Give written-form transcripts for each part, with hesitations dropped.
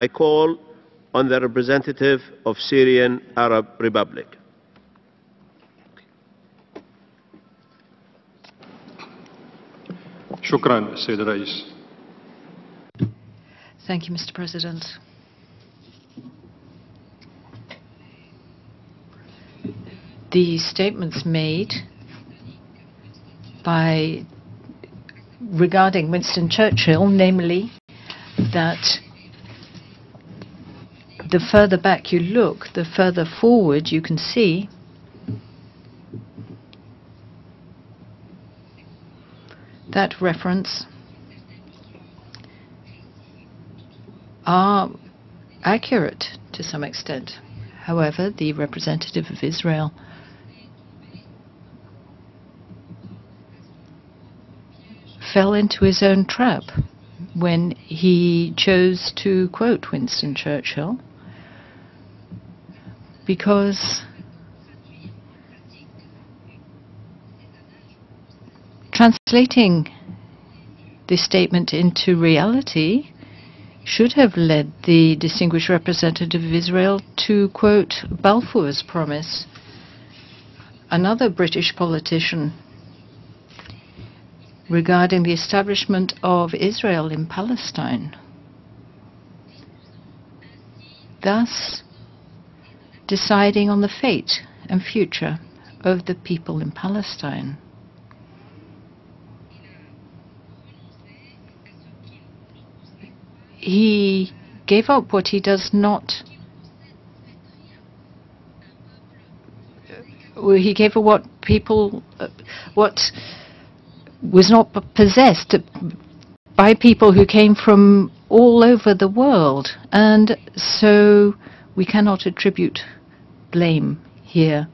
I call on the representative of Syrian Arab Republic. شكرا سيد الرئيس. Thank you, Mr. President. The statements made regarding Winston Churchill, namely that the further back you look, the further forward you can see, that reference are accurate to some extent. However, the representative of Israel fell into his own trap when he chose to quote Winston Churchill, because translating this statement into reality should have led the distinguished representative of Israel to quote Balfour's promise, another British politician, regarding the establishment of Israel in Palestine, thus deciding on the fate and future of the people in Palestine. He gave up what he does not. He gave up what was not possessed by people who came from all over the world, and so we cannot attribute blame here.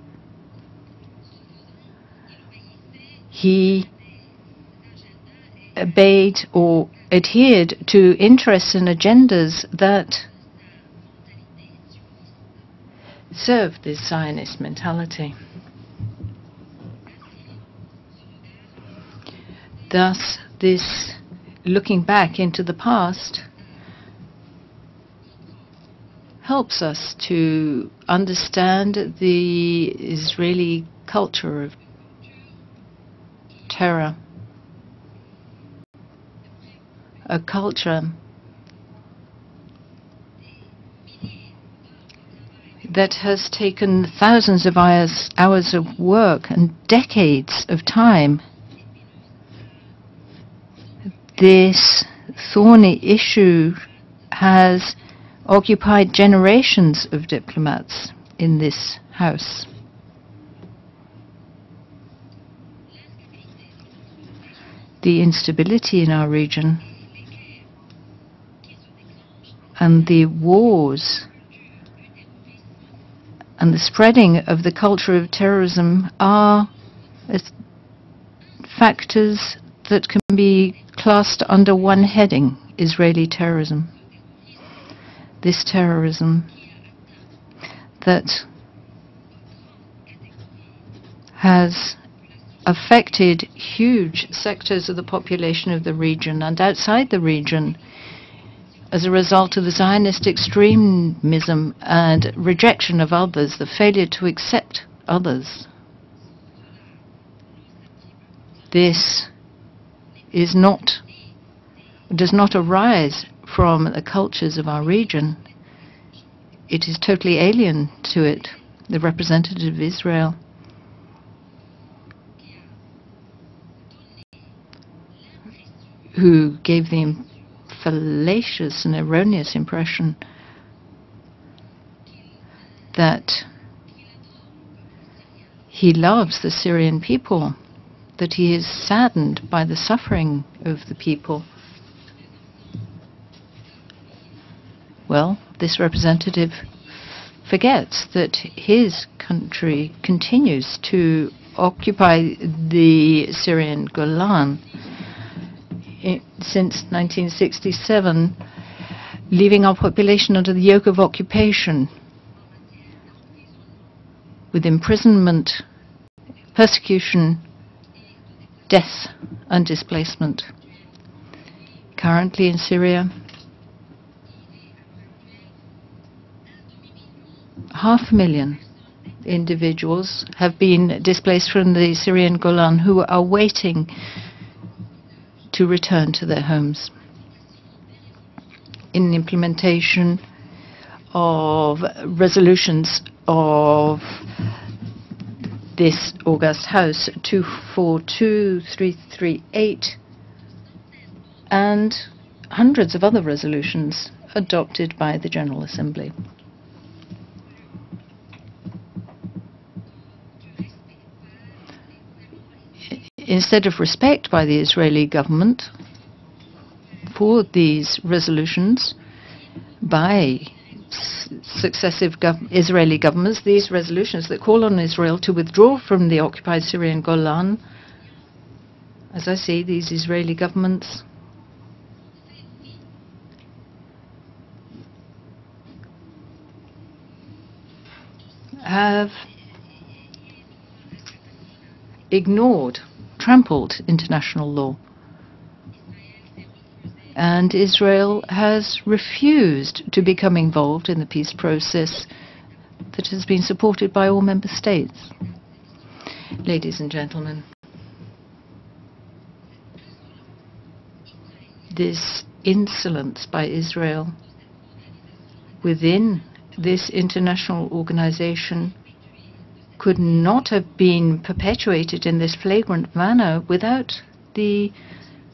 He obeyed or adhered to interests and agendas that serve this Zionist mentality. Thus, this looking back into the past helps us to understand the Israeli culture of terror, a culture that has taken thousands of hours of work and decades of time. This thorny issue has occupied generations of diplomats in this House. The instability in our region and the wars and the spreading of the culture of terrorism are factors that can be classed under one heading: Israeli terrorism. This terrorism that has affected huge sectors of the population of the region and outside the region as a result of the Zionist extremism and rejection of others, the failure to accept others. This does not arise from the cultures of our region. It is totally alien to it. The representative of Israel who gave the fallacious and erroneous impression that he loves the Syrian people, that he is saddened by the suffering of the people. Well, this representative forgets that his country continues to occupy the Syrian Golan since 1967, leaving our population under the yoke of occupation, with imprisonment, persecution, death and displacement. Currently in Syria, 500,000 individuals have been displaced from the Syrian Golan who are waiting to return to their homes. In implementation of resolutions of this August House 242, 338, and hundreds of other resolutions adopted by the General Assembly. Instead of respect by the Israeli government for these resolutions by successive Israeli governments, these resolutions that call on Israel to withdraw from the occupied Syrian Golan, as I say, these Israeli governments have ignored, trampled international law. And Israel has refused to become involved in the peace process that has been supported by all member states. Ladies and gentlemen, this insolence by Israel within this international organization could not have been perpetuated in this flagrant manner without the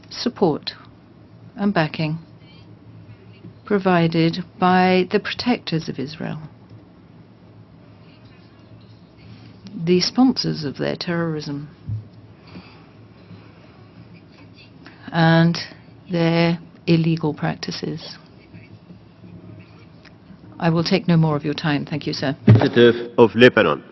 support and backing provided by the protectors of Israel, the sponsors of their terrorism and their illegal practices. I will take no more of your time. Thank you, sir. Representative of Lebanon.